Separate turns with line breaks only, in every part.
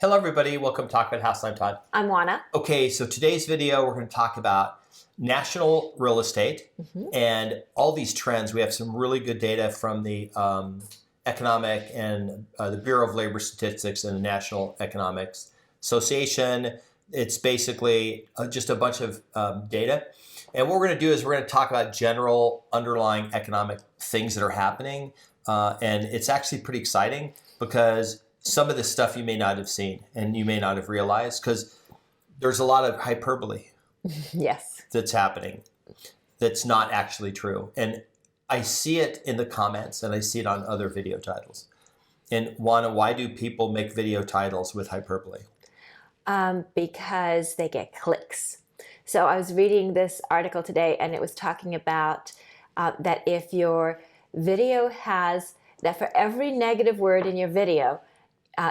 Hello, everybody. Welcome to Talk About House. I'm Todd.
I'm Juana.
Okay, so today's video, we're going to talk about national real estate and all these trends. We have some really good data from the Economic and the Bureau of Labor Statistics and the National Economics Association. It's basically just a bunch of data. And what we're going to do is we're going to talk about general underlying economic things that are happening. And it's actually pretty exciting because some of this stuff you may not have seen and you may not have realized because there's a lot of hyperbole
Yes.
that's happening that's not actually true. And I see it in the comments and I see it on other video titles. And Juana, why do people make video titles with hyperbole?
Because they get clicks. So I was reading this article today and it was talking about that if your video has, that for every negative word in your video,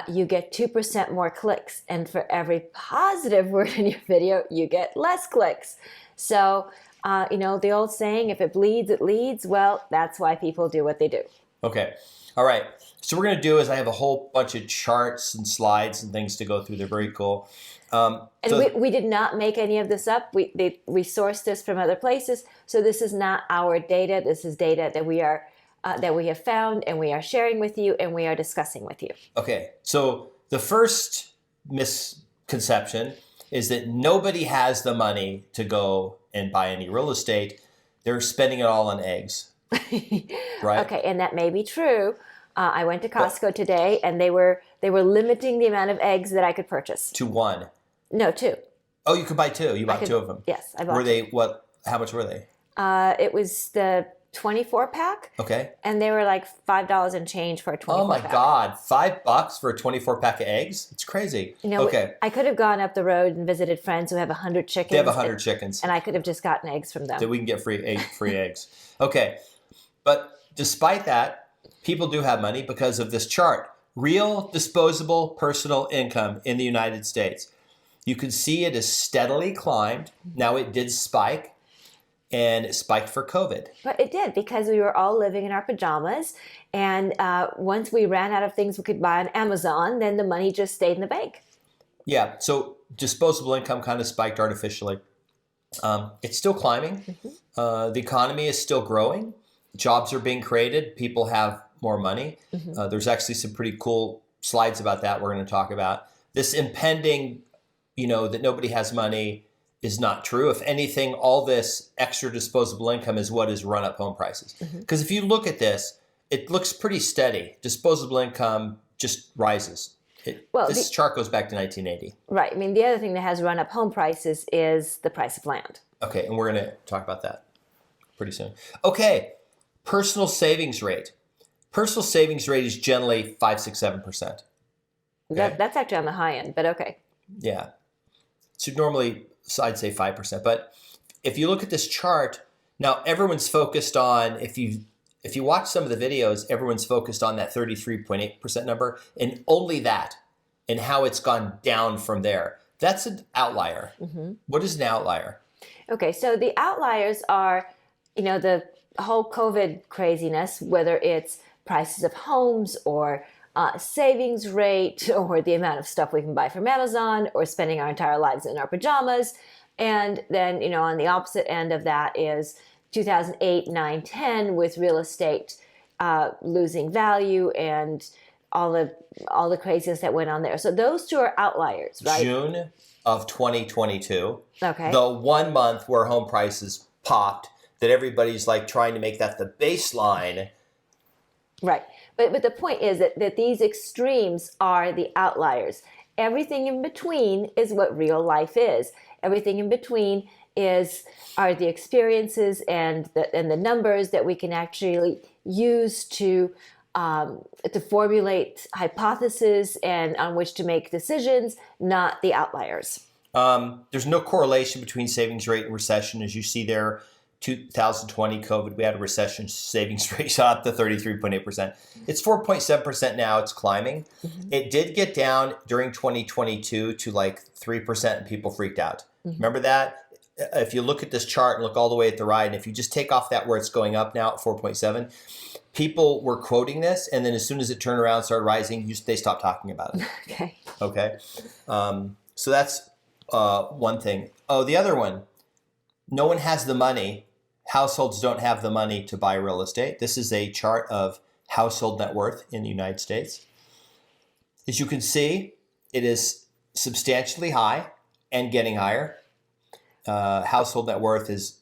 you get 2% more clicks. And for every positive word in your video, you get less clicks. So, the old saying, if it bleeds, it leads. Well, that's why people do what they do.
Okay. All right. So what we're going to do is I have a whole bunch of charts and slides and things to go through. They're very cool.
We did not make any of this up. We sourced this from other places. So this is not our data. This is data that we have found and we are sharing with you and we are discussing with you.
Okay, so the first misconception is that nobody has the money to go and buy any real estate. They're spending it all on eggs, right?
Okay, and that may be true. I went to Costco today and they were limiting the amount of eggs that I could purchase.
To one?
No, two.
Oh, you could buy two. You bought two of them.
Yes, I bought
Were they, what, how much were they?
It was the 24 pack.
Okay.
And they were like $5 and change for a 24 pack.
Oh my God, $5 for a 24 pack of eggs? It's crazy. Okay.
I could have gone up the road and visited friends who have 100 chickens.
They have 100 chickens.
And I could have just gotten eggs from them.
That we can get free eggs. Okay. But despite that, people do have money because of this chart. Real disposable personal income in the United States. You can see it has steadily climbed. Now it did spike. And it spiked for COVID.
But it did because we were all living in our pajamas. And once we ran out of things we could buy on Amazon, then the money just stayed in the bank.
Yeah, so disposable income kind of spiked artificially. It's still climbing. The economy is still growing. Jobs are being created. People have more money. There's actually some pretty cool slides about that we're going to talk about. This impending, that nobody has money is not true. If anything, all this extra disposable income is what has run up home prices. Because if you look at this, it looks pretty steady. Disposable income just rises. This chart goes back to 1980.
Right. I mean, the other thing that has run up home prices is the price of land.
Okay, and we're going to talk about that pretty soon. Okay, personal savings rate. Personal savings rate is generally 5, 6, 7%. Okay?
That's actually on the high end, but okay.
Yeah. So normally, I'd say 5%. But if you look at this chart, now everyone's focused on, if you watch some of the videos, everyone's focused on that 33.8% number and only that and how it's gone down from there. That's an outlier. What is an outlier?
Okay, so the outliers are, the whole COVID craziness, whether it's prices of homes or savings rate or the amount of stuff we can buy from Amazon or spending our entire lives in our pajamas. And then, on the opposite end of that is 2008, 9, 10 with real estate losing value and all the craziness that went on there. So those two are outliers, right?
June of 2022.
Okay.
The 1 month where home prices popped that everybody's like trying to make that the baseline.
Right. But the point is that these extremes are the outliers. Everything in between is what real life is. Everything in between are the experiences and the numbers that we can actually use to formulate hypotheses and on which to make decisions, not the outliers.
There's no correlation between savings rate and recession, as you see there. 2020 COVID, we had a recession, savings rate shot up to 33.8%. It's 4.7% now. It's climbing. It did get down during 2022 to like 3% and people freaked out. Remember that? if you look at this chart and look all the way at the right, and if you just take off that where it's going up now at 4.7, people were quoting this, and then as soon as it turned around and started rising, they stopped talking about it.
Okay.
Okay. So that's one thing. Oh, the other one, no one has the money. Households don't have the money to buy real estate. This is a chart of household net worth in the United States. As you can see, it is substantially high and getting higher. Household net worth is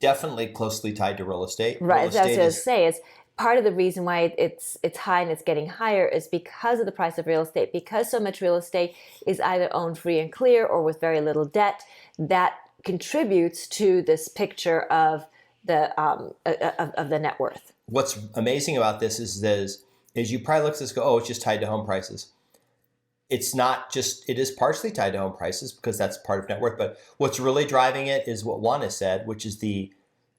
definitely closely tied to real estate.
Right.
Real
As I was
estate
going to say, is part of the reason why it's high and it's getting higher is because of the price of real estate. Because so much real estate is either owned free and clear or with very little debt, that contributes to this picture of the net worth.
What's amazing about this is you probably look at this and go, oh, it's just tied to home prices. It's not just, it is partially tied to home prices because that's part of net worth. But what's really driving it is what Juan has said, which is the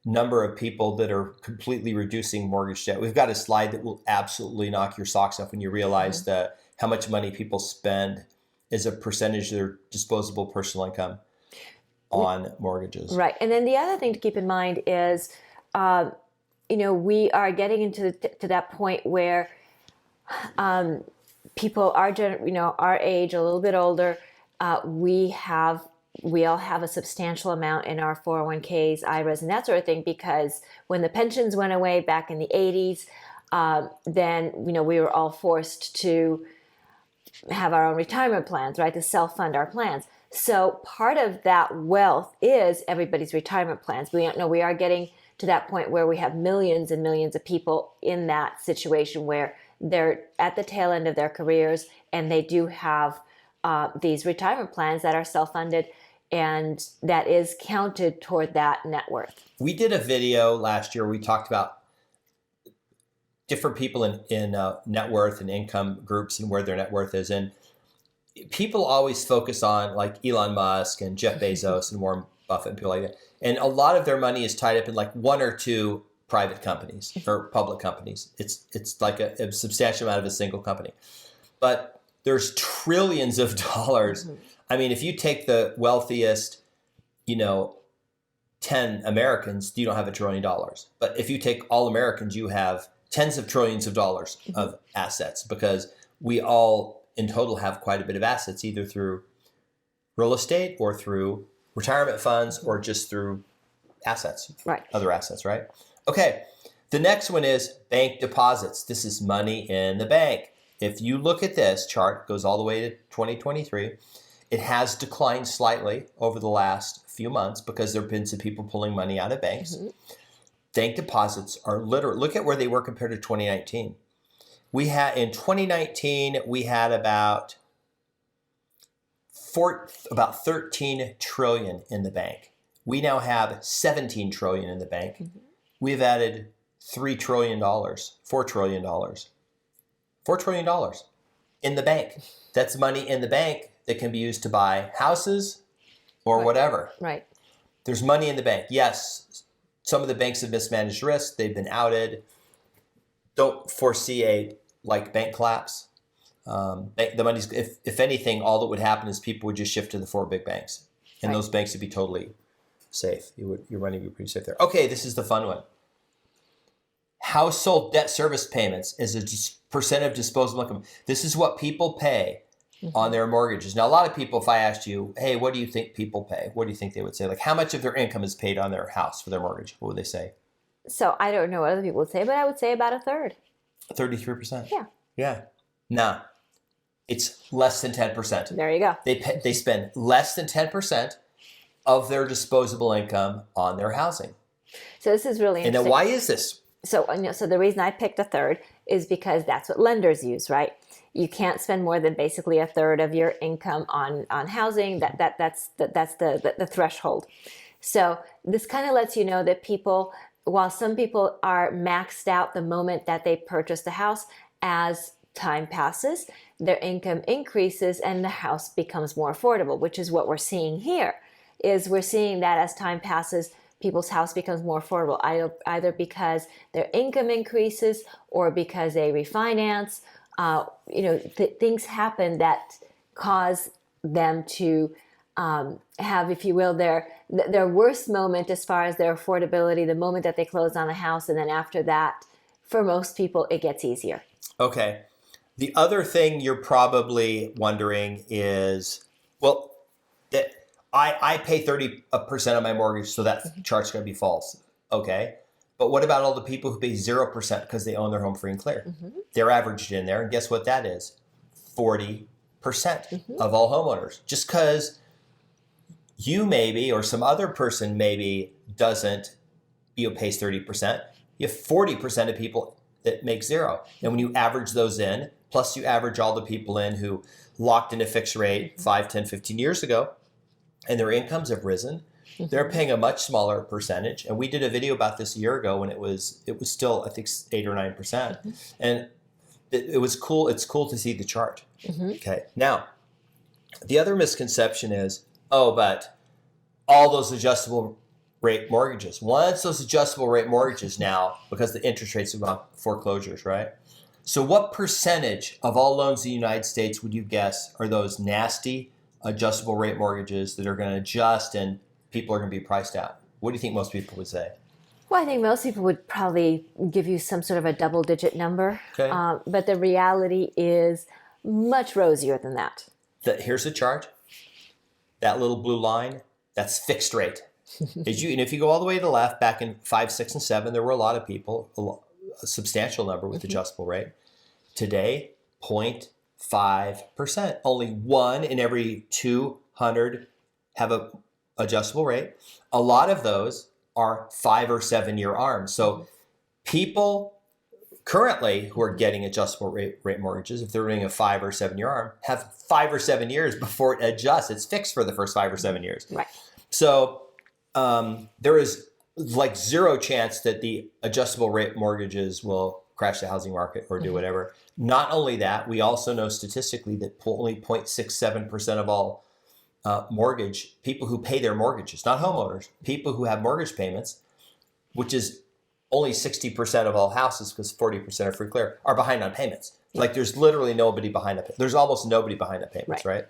number of people that are completely reducing mortgage debt. We've got a slide that will absolutely knock your socks off when you realize that how much money people spend as a percentage of their disposable personal income on mortgages.
Right. And then the other thing to keep in mind is, we are getting into to that point where people are, our age, a little bit older. We all have a substantial amount in our 401ks, IRAs, and that sort of thing, because when the pensions went away back in the 80s, then, we were all forced to have our own retirement plans, right, to self-fund our plans. So part of that wealth is everybody's retirement plans. We are getting to that point where we have millions and millions of people in that situation where they're at the tail end of their careers and they do have these retirement plans that are self-funded, and that is counted toward that net worth.
We did a video last year. We talked about different people in net worth and income groups and where their net worth is. And people always focus on like Elon Musk and Jeff Bezos and Warren Buffett and people like that. And a lot of their money is tied up in like one or two private companies or public companies. It's like a substantial amount of a single company. But there's trillions of dollars. Mm-hmm. I mean, if you take the wealthiest, 10 Americans, you don't have $1 trillion. But if you take all Americans, you have tens of trillions of dollars of assets, because we all in total have quite a bit of assets, either through real estate or through retirement funds or just through assets,
right? Other
assets, right? Okay, the next one is bank deposits. This is money in the bank. If you look at this chart, it goes all the way to 2023. It has declined slightly over the last few months because there have been some people pulling money out of banks. Mm-hmm. Bank deposits are literally, look at where they were compared to 2019. In 2019, we had about 13 trillion in the bank. We now have 17 trillion in the bank. Mm-hmm. We've added $3 trillion, $4 trillion, $4 trillion in the bank. That's money in the bank that can be used to buy houses or whatever.
Right.
There's money in the bank. Yes, some of the banks have mismanaged risk. They've been outed. Don't foresee a bank collapse. The money's, if anything, all that would happen is people would just shift to the 4 big banks, and those banks would be totally safe. Your money would be pretty safe there. Okay, this is the fun one. Household debt service payments is a percent of disposable income. This is what people pay on their mortgages. Now, a lot of people, if I asked you, hey, what do you think people pay? What do you think they would say? Like, how much of their income is paid on their house for their mortgage? What would they say?
So I don't know what other people would say, but I would say about a third.
33%?
Yeah.
Yeah. Nah. It's less than 10%.
There you go.
They spend less than 10% of their disposable income on their housing.
So this is really interesting.
And then why is this?
So the reason I picked a third is because that's what lenders use, right? You can't spend more than basically a third of your income on housing. That's the threshold. So this kind of lets you know that people, while some people are maxed out the moment that they purchase the house, as time passes, their income increases and the house becomes more affordable, which is what we're seeing here. We're seeing that as time passes, people's house becomes more affordable, either because their income increases or because they refinance. Things happen that cause them to have, if you will, their worst moment as far as their affordability, the moment that they close on a house, and then after that, for most people, it gets easier.
Okay. The other thing you're probably wondering is, well, that I pay 30% of my mortgage, so that chart's going to be false. Okay. But what about all the people who pay 0% because they own their home free and clear? They're averaged in there, and guess what that is? 40% of all homeowners. Just because you maybe, or some other person maybe doesn't, pays 30%, you have 40% of people that make zero. And when you average those in, plus you average all the people in who locked in a fixed rate 5, 10, 15 years ago, and their incomes have risen, they're paying a much smaller percentage. And we did a video about this a year ago when it was still, I think, 8 or 9%. And it was cool. It's cool to see the chart. Okay. Now, the other misconception is, but all those adjustable rate mortgages. Once those adjustable rate mortgages now, because the interest rates have gone foreclosures, right? So what percentage of all loans in the United States would you guess are those nasty adjustable rate mortgages that are going to adjust and people are going to be priced out? What do you think most people would say?
Well, I think most people would probably give you some sort of a double-digit number.
Okay.
But the reality is much rosier than that.
Here's the chart. That little blue line, that's fixed rate. And if you go all the way to the left, back in 5, 6, and 7, there were a lot of people, a substantial number with adjustable rate. Today, 0.5%. Only 1 in every 200 have a adjustable rate. A lot of those are 5 or 7 year ARMs. So people currently who are getting adjustable rate mortgages, if they're doing a 5 or 7 year ARM, have 5 or 7 years before it adjusts. It's fixed for the first 5 or 7 years.
Right.
So there is like zero chance that the adjustable rate mortgages will crash the housing market or do whatever. Not only that, we also know statistically that only 0.67% of all people who pay their mortgages, not homeowners, people who have mortgage payments, which is only 60% of all houses because 40% are free clear, are behind on payments. Like there's literally nobody behind on payments. There's almost nobody behind on payments, right?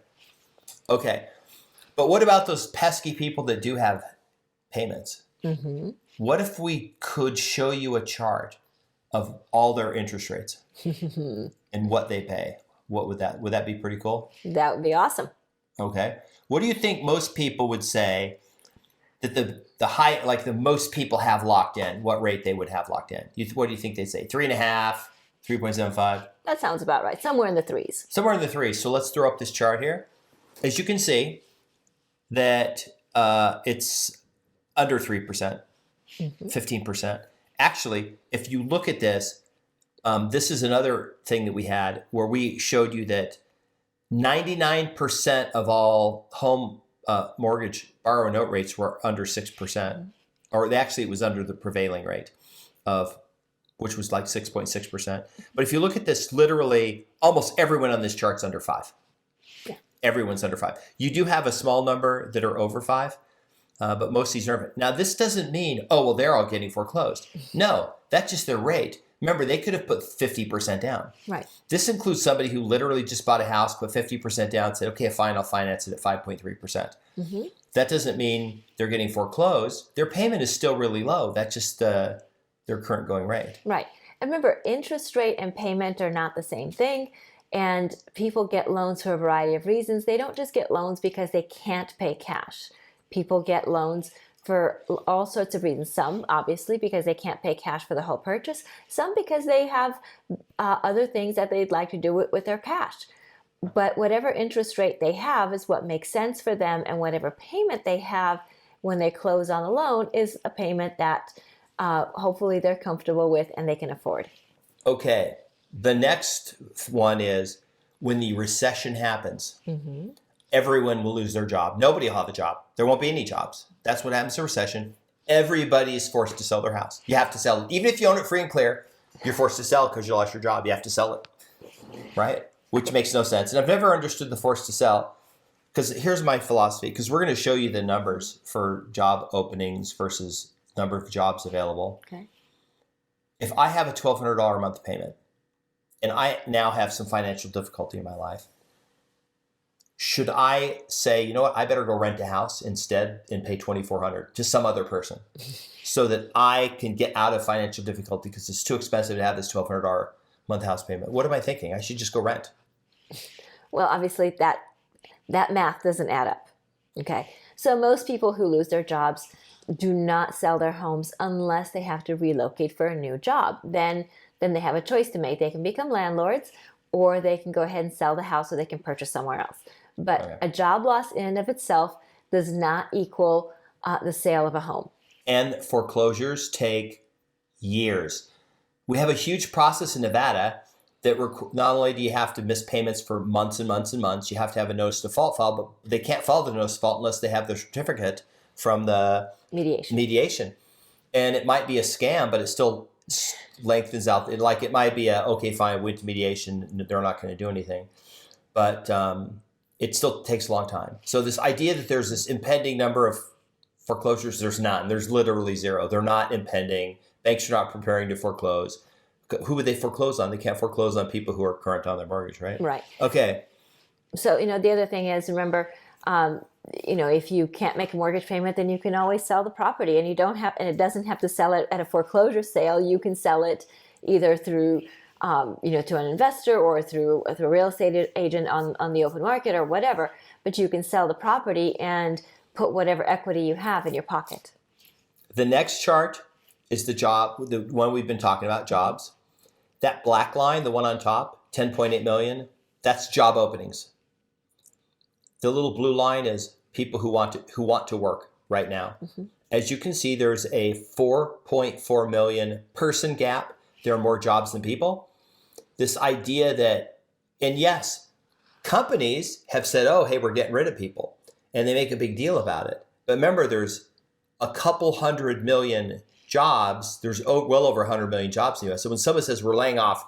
Okay. But what about those pesky people that do have payments? What if we could show you a chart of all their interest rates and what they pay? Would that be pretty cool? That would be awesome. Okay. What do you think most people would say that the most people have locked in? What rate they would have locked in? What do you think they'd say? 3.5, 3.75? That sounds about right. Somewhere in the threes. Somewhere in the threes. So let's throw up this chart here. As you can see, that it's under 3%, 15%. Actually, if you look at this, this is another thing that we had where we showed you that 99% of all home mortgage borrow note rates were under 6%, or it was under the prevailing rate which was like 6.6%. But if you look at this, literally almost everyone on this chart's under 5. Yeah. Everyone's under 5. You do have a small number that are over 5, but most of these aren't. Now, this doesn't mean, they're all getting foreclosed. No, that's just their rate. Remember, they could have put 50% down. Right. This includes somebody who literally just bought a house, put 50% down, and said, okay, fine, I'll finance it at 5.3%. That doesn't mean they're getting foreclosed. Their payment is still really low. That's just their current going rate. Right. And remember, interest rate and payment are not the same thing. And people get loans for a variety of reasons. They don't just get loans because they can't pay cash. People get loans for all sorts of reasons. Some, obviously, because they can't pay cash for the whole purchase. Some because they have other things that they'd like to do with their cash. But whatever interest rate they have is what makes sense for them, and whatever payment they have when they close on a loan is a payment that hopefully they're comfortable with and they can afford. Okay. The next one is when the recession happens, everyone will lose their job. Nobody will have a job. There won't be any jobs. That's what happens to a recession. Everybody is forced to sell their house. You have to sell it. Even if you own it free and clear, you're forced to sell because you lost your job. You have to sell it, right? Which makes no sense. And I've never understood the forced to sell, because here's my philosophy, because we're going to show you the numbers for job openings versus number of jobs available. Okay. If I have a $1,200 a month payment and I now have some financial difficulty in my life, should I say, you know what, I better go rent a house instead and pay $2,400 to some other person so that I can get out of financial difficulty because it's too expensive to have this $1,200 month house payment? What am I thinking? I should just go rent.
Well, obviously that math doesn't add up. Okay. So most people who lose their jobs do not sell their homes unless they have to relocate for a new job. Then they have a choice to make. They can become landlords, or they can go ahead and sell the house so they can purchase somewhere else. But
Okay.
a job loss in and of itself does not equal the sale of a home.
And foreclosures take years. We have a huge process in Nevada that not only do you have to miss payments for months and months and months, you have to have a notice of default filed, but they can't file the notice of default unless they have the certificate from the mediation. And it might be a scam, but it still lengthens out. It might be okay, fine, went to mediation, they're not going to do anything. But it still takes a long time. So this idea that there's this impending number of foreclosures, there's none. There's literally zero. They're not impending. Banks are not preparing to foreclose. Who would they foreclose on? They can't foreclose on people who are current on their mortgage, right?
Right.
Okay.
So, the other thing is, remember, if you can't make a mortgage payment, then you can always sell the property, and it doesn't have to sell it at a foreclosure sale. You can sell it either through, to an investor or through a real estate agent on the open market or whatever, but you can sell the property and put whatever equity you have in your pocket.
The next chart is the one we've been talking about, jobs. That black line, the one on top, 10.8 million, that's job openings. The little blue line is people who want to work right now. Mm-hmm. As you can see, there's a 4.4 million person gap. There are more jobs than people. This idea that, and yes, companies have said, oh, hey, we're getting rid of people. And they make a big deal about it. But remember, there's a couple 100 million jobs. There's well over 100 million jobs in the US. So when someone says we're laying off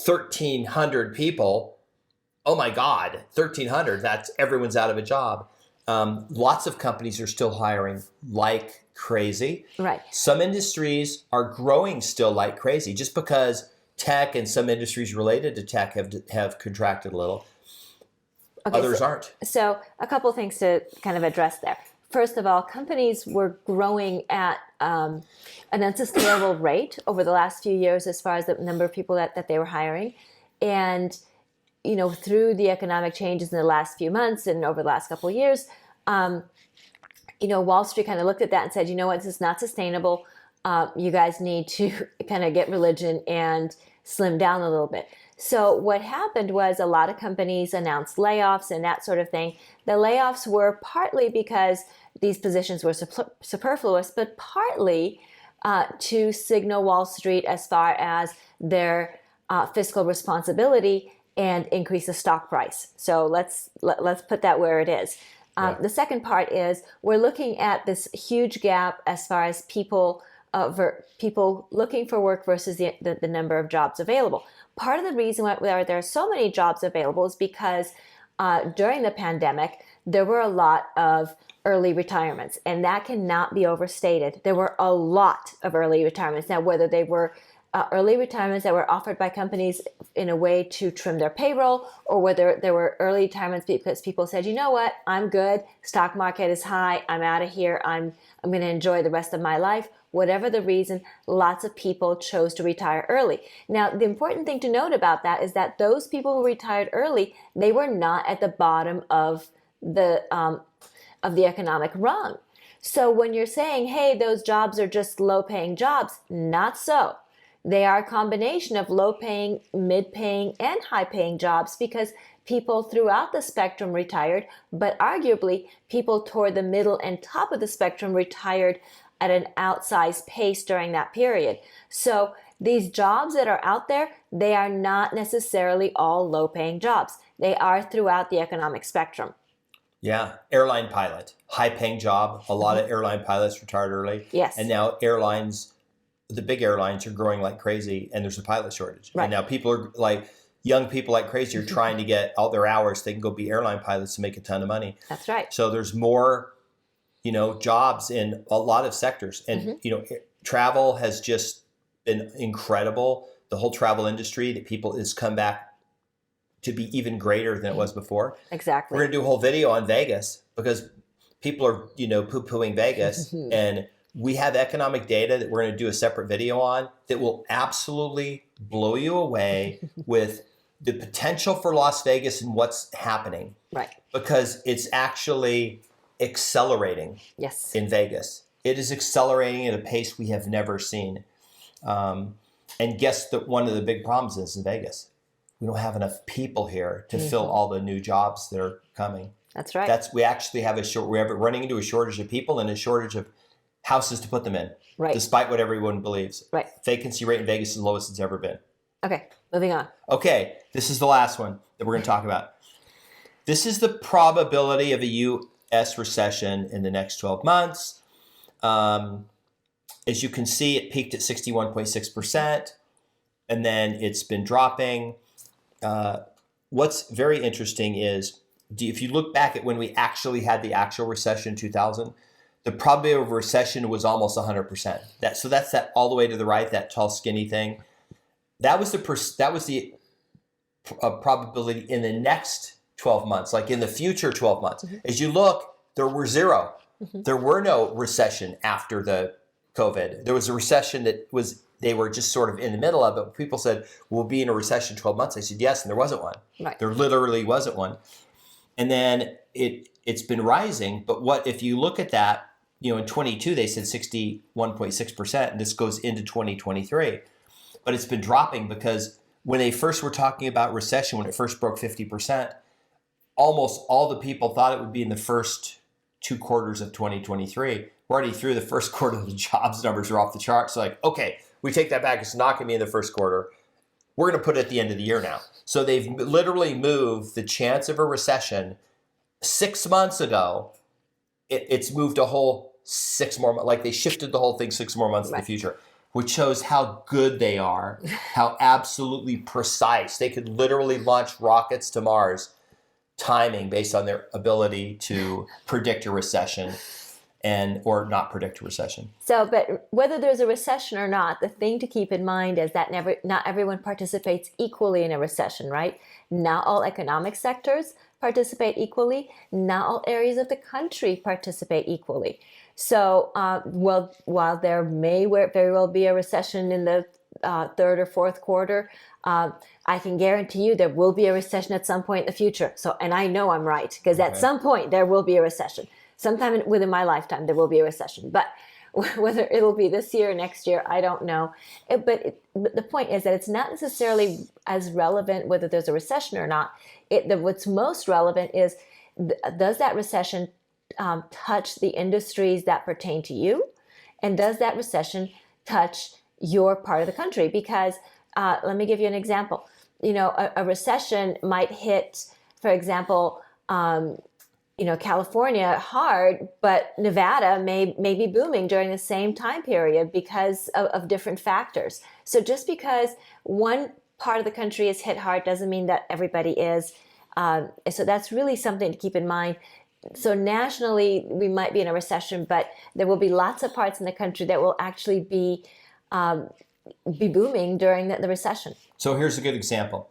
1,300 people, oh my God, 1,300, that's everyone's out of a job. Lots of companies are still hiring like crazy.
Right.
Some industries are growing still like crazy just because tech and some industries related to tech have contracted a little. Okay, others aren't.
So a couple of things to kind of address there. First of all, companies were growing at an unsustainable rate over the last few years as far as the number of people that they were hiring. And, through the economic changes in the last few months and over the last couple of years, Wall Street kind of looked at that and said, you know what, this is not sustainable. You guys need to kind of get religion and slim down a little bit. So what happened was a lot of companies announced layoffs and that sort of thing. The layoffs were partly because these positions were superfluous, but partly to signal Wall Street as far as their fiscal responsibility and increase the stock price. So let's put that where it is. Right. The second part is we're looking at this huge gap as far as people looking for work versus the number of jobs available. Part of the reason why there are so many jobs available is because during the pandemic, there were a lot of early retirements, and that cannot be overstated. There were a lot of early retirements. Now, whether they were early retirements that were offered by companies in a way to trim their payroll, or whether there were early retirements because people said, you know what, I'm good, stock market is high, I'm out of here, I'm going to enjoy the rest of my life. Whatever the reason, lots of people chose to retire early. Now, the important thing to note about that is that those people who retired early, they were not at the bottom of the economic rung. So when you're saying, hey, those jobs are just low-paying jobs, not so. They are a combination of low-paying, mid-paying, and high-paying jobs because people throughout the spectrum retired, but arguably people toward the middle and top of the spectrum retired at an outsized pace during that period. So these jobs that are out there, they are not necessarily all low-paying jobs. They are throughout the economic spectrum.
Yeah, airline pilot, high-paying job. A lot of airline pilots retired early.
Yes.
And now the big airlines are growing like crazy, and there's a pilot shortage. Right. And now people are like, young people like crazy are trying to get all their hours. They can go be airline pilots to make a ton of money.
That's right.
So there's more, jobs in a lot of sectors. And, travel has just been incredible. The whole travel industry that people has come back to be even greater than it was before.
Exactly.
We're going to do a whole video on Vegas because people are, poo-pooing Vegas. And we have economic data that we're going to do a separate video on that will absolutely blow you away with the potential for Las Vegas and what's happening.
Right.
Because it's actually accelerating in Vegas. It is accelerating at a pace we have never seen. And guess that one of the big problems is in Vegas. We don't have enough people here to fill all the new jobs that are coming.
That's right.
We actually have we're running into a shortage of people and a shortage of houses to put them in.
Right.
Despite what everyone believes.
Right.
Vacancy rate in Vegas is the lowest it's ever been.
Okay, moving on.
Okay, this is the last one that we're going to talk about. This is the probability of a US recession in the next 12 months. As you can see, it peaked at 61.6%, and then it's been dropping. What's very interesting is, if you look back at when we actually had the actual recession in 2000, the probability of a recession was almost 100%. So that's that all the way to the right, that tall, skinny thing. That was the probability in the next 12 months, like in the future 12 months. As you look, there were zero. There were no recession after the COVID. There was a recession they were just sort of in the middle of it. People said, we'll be in a recession 12 months. I said, yes, and there wasn't one.
Right.
There literally wasn't one. And then it's been rising. But if you look at that, in 22, they said 61.6%, and this goes into 2023. But it's been dropping because when they first were talking about recession, when it first broke 50%, almost all the people thought it would be in the first 2 quarters of 2023. We're already through the first quarter. The jobs numbers are off the charts. So okay, we take that back. It's not going to be in the first quarter. We're going to put it at the end of the year now. So they've literally moved the chance of a recession 6 months ago. It's moved a whole 6 more months. Like they shifted the whole thing 6 more months in the future, which shows how good they are, how absolutely precise. They could literally launch rockets to Mars, timing based on their ability to predict a recession or not predict a recession.
So, but whether there's a recession or not, the thing to keep in mind is that not everyone participates equally in a recession, right? Not all economic sectors participate equally. Not all areas of the country participate equally. So, while there may very well be a recession in the third or fourth quarter, I can guarantee you there will be a recession at some point in the future. So, and I know I'm right, because at some point there will be a recession. Sometime within my lifetime there will be a recession. But whether it'll be this year or next year, I don't know. But the point is that it's not necessarily as relevant whether there's a recession or not. What's most relevant is, does that recession touch the industries that pertain to you? And does that recession touch your part of the country? Because let me give you an example. A recession might hit, for example, California hard, but Nevada may be booming during the same time period because of different factors. So just because one part of the country is hit hard doesn't mean that everybody is. So that's really something to keep in mind. So nationally, we might be in a recession, but there will be lots of parts in the country that will actually be booming during the recession.
So here's a good example.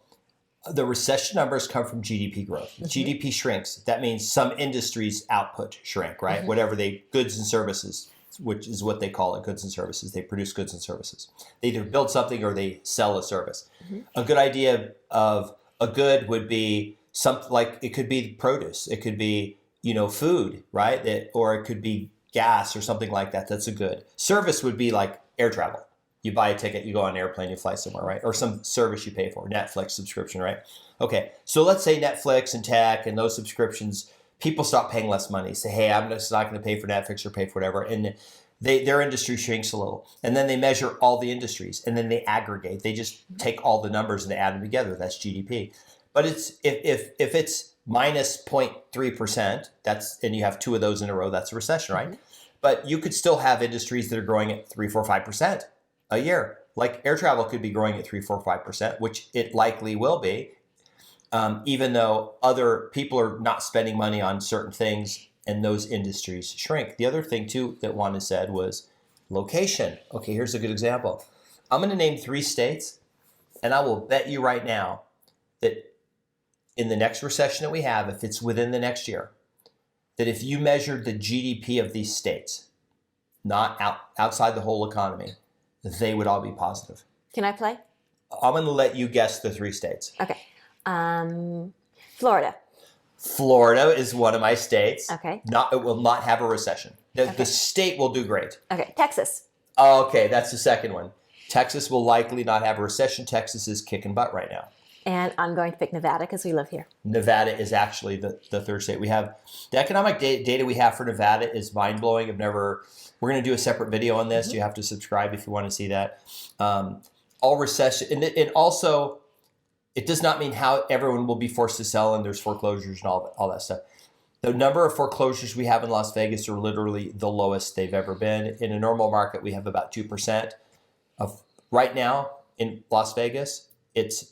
The recession numbers come from GDP growth. GDP shrinks. That means some industries' output shrink, right? Whatever goods and services, which is what they call it, goods and services. They produce goods and services. They either build something or they sell a service. A good idea of a good would be something like, it could be produce. It could be, food, right? Or it could be gas or something like that. That's a good. Service would be like air travel. You buy a ticket, you go on an airplane, you fly somewhere, right? Or some service you pay for, Netflix subscription, right? Okay, so let's say Netflix and tech and those subscriptions, people stop paying less money. Say, hey, I'm just not going to pay for Netflix or pay for whatever. And their industry shrinks a little. And then they measure all the industries and then they aggregate. They just take all the numbers and they add them together. That's GDP. But if it's minus 0.3%, and you have 2 of those in a row, that's a recession, right? But you could still have industries that are growing at 3, 4, 5% a year. Like air travel could be growing at 3, 4, 5%, which it likely will be, even though other people are not spending money on certain things and those industries shrink. The other thing too that Wanda said was location. Okay, here's a good example. I'm going to name 3 states, and I will bet you right now that in the next recession that we have, if it's within the next year, that if you measured the GDP of these states, not outside the whole economy, they would all be positive.
Can I play?
I'm going to let you guess the 3 states.
Okay. Florida.
Florida is one of my states.
Okay.
It will not have a recession. The state will do great.
Okay. Texas.
Okay, that's the second one. Texas will likely not have a recession. Texas is kicking butt right now.
And I'm going to pick Nevada because we live here.
Nevada is actually the third state. We have the economic data we have for Nevada is mind-blowing. We're going to do a separate video on this. You have to subscribe if you want to see that. All recession, and also, it does not mean how everyone will be forced to sell and there's foreclosures and all that stuff. The number of foreclosures we have in Las Vegas are literally the lowest they've ever been. In a normal market, we have about 2% of right now in Las Vegas. It's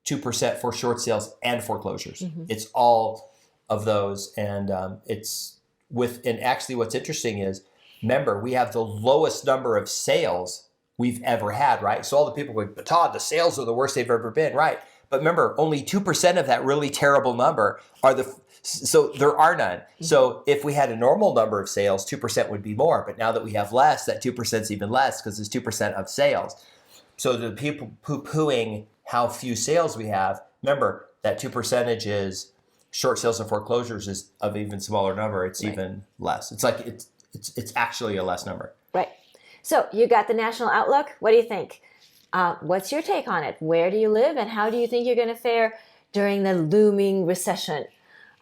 2% for short sales and foreclosures. It's all of those, and and actually, what's interesting is, remember, we have the lowest number of sales we've ever had, right? So all the people going, but Todd, the sales are the worst they've ever been, right? But remember, only 2% of that really terrible number so there are none. So if we had a normal number of sales, 2% would be more. But now that we have less, that 2% is even less because it's 2% of sales. So the people poo-pooing how few sales we have, remember that 2% is short sales and foreclosures is of even smaller number. It's even less. It's like it's actually a less number.
Right. So you got the national outlook. What do you think? What's your take on it? Where do you live, and how do you think you're going to fare during the looming recession?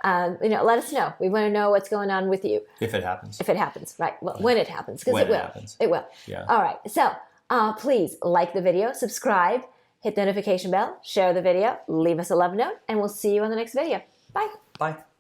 Let us know. We want to know what's going on with you.
If it happens.
If it happens, right? Well, when it happens, because
When
it will.
it happens.
It will.
Yeah.
All right. So please like the video, subscribe, hit the notification bell, share the video, leave us a love note, and we'll see you on the next video. Bye.
Bye.